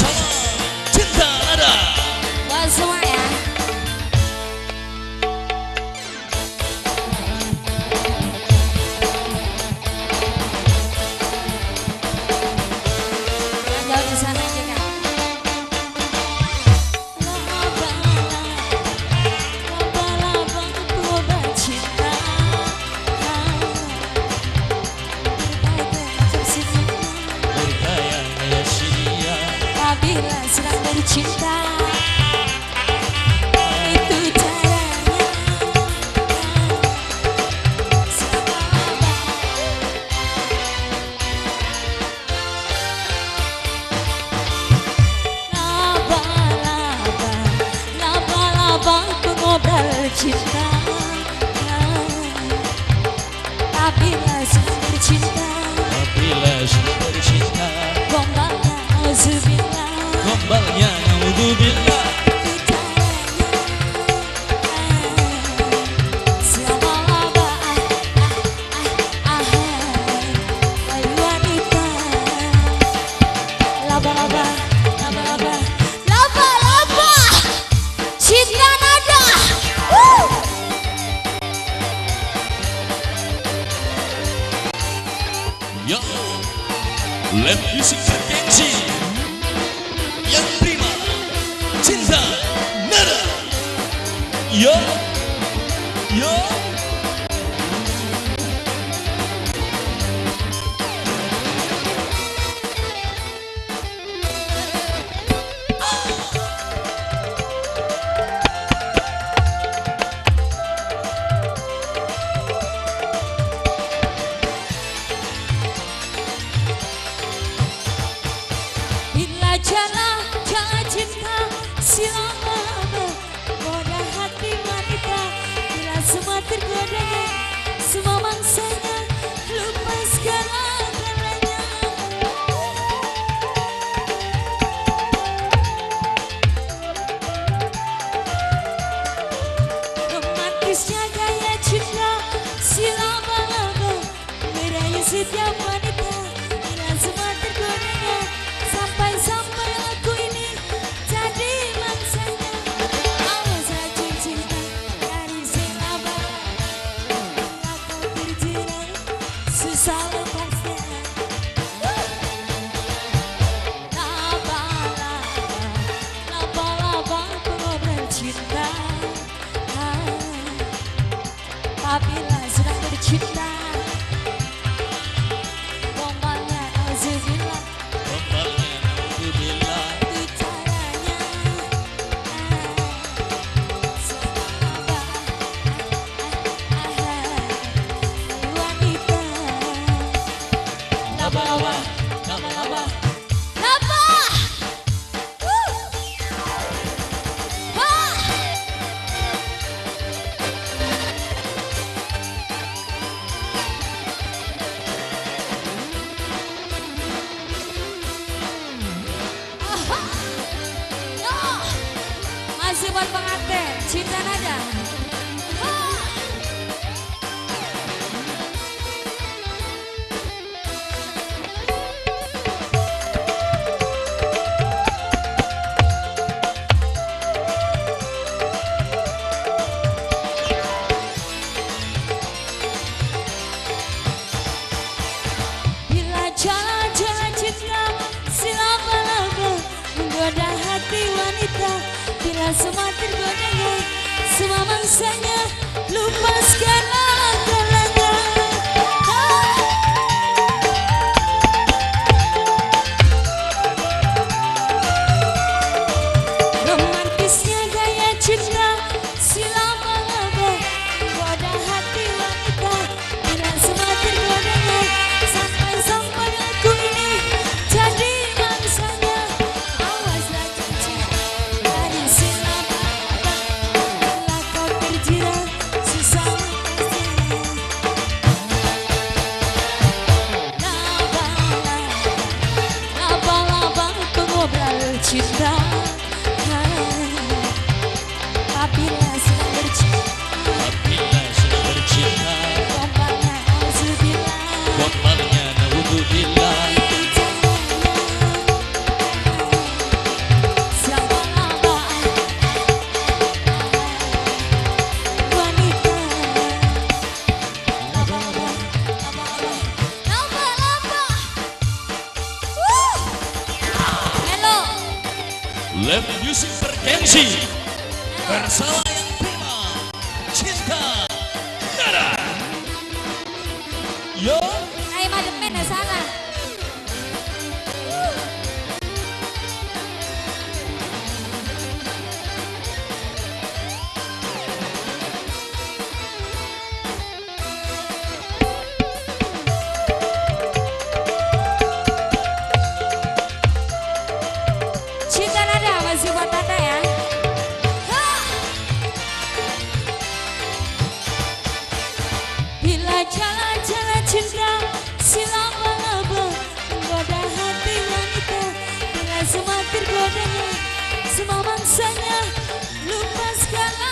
bersama Cinta Nada. Buat semua ya. Yang jauh di sana aja Kak. Bila sedang bercinta, itu caranya. Laba-laba pengobrol cinta. Bila sedang bercinta, gombalnya auzubillah. Gombalnya naudzubillah. Laba-laba Cinta Nada. Yo, let music bergengsi. Yang prima, Cinta Nada. Yo, yo. Bila jalan cinta silama goda hati wanita. Bila semua tergodanya, semua mangsanya, lupa segala-galanya. Romantisnya gaya cinta silama-lama merayu setiap wanita. Bila semua tergodanya, sampai aku ini jadi mangsanya. Awas racun cinta dari silaba, bila kau terjerat susah lepasnya. Laba-laba pengobrol cinta. Apabila sedang bercinta, gombalnya auzubillah. Gombalnya naudzubillah. Itu caranya. Wanita. Laba-laba, laba-laba. Laba. Wah. Yo. Masih buat pengantin Cinta Nada. Bila jalan-jalan cinta silaba-laba menggoda hati wanita. Bila semua tergodanya, semua mangsanya, lupa segala-galanya. Romantisnya gaya cinta silaba-laba menggoda hati wanita. Bila semua tergodanya, sampai aku ini jadi mangsanya. Awas racun cinta dari silaba, bila kau terjerat susah lepasnya. Laba-laba pengobrol cinta. Apabila sedang bercinta, gombalnya auzubillah. Gombalnya naudzubillah. Itu caranya. Live Music Bergengsi bersama yang prima Cinta Nara. Yo Ayo mademen sana. Cinta Nada masih buat Tata ya. Ha! Bila jalan-jalan cinta silaba-laba menggoda hati wanita dengan semua tergodanya, semua mangsanya lupa segala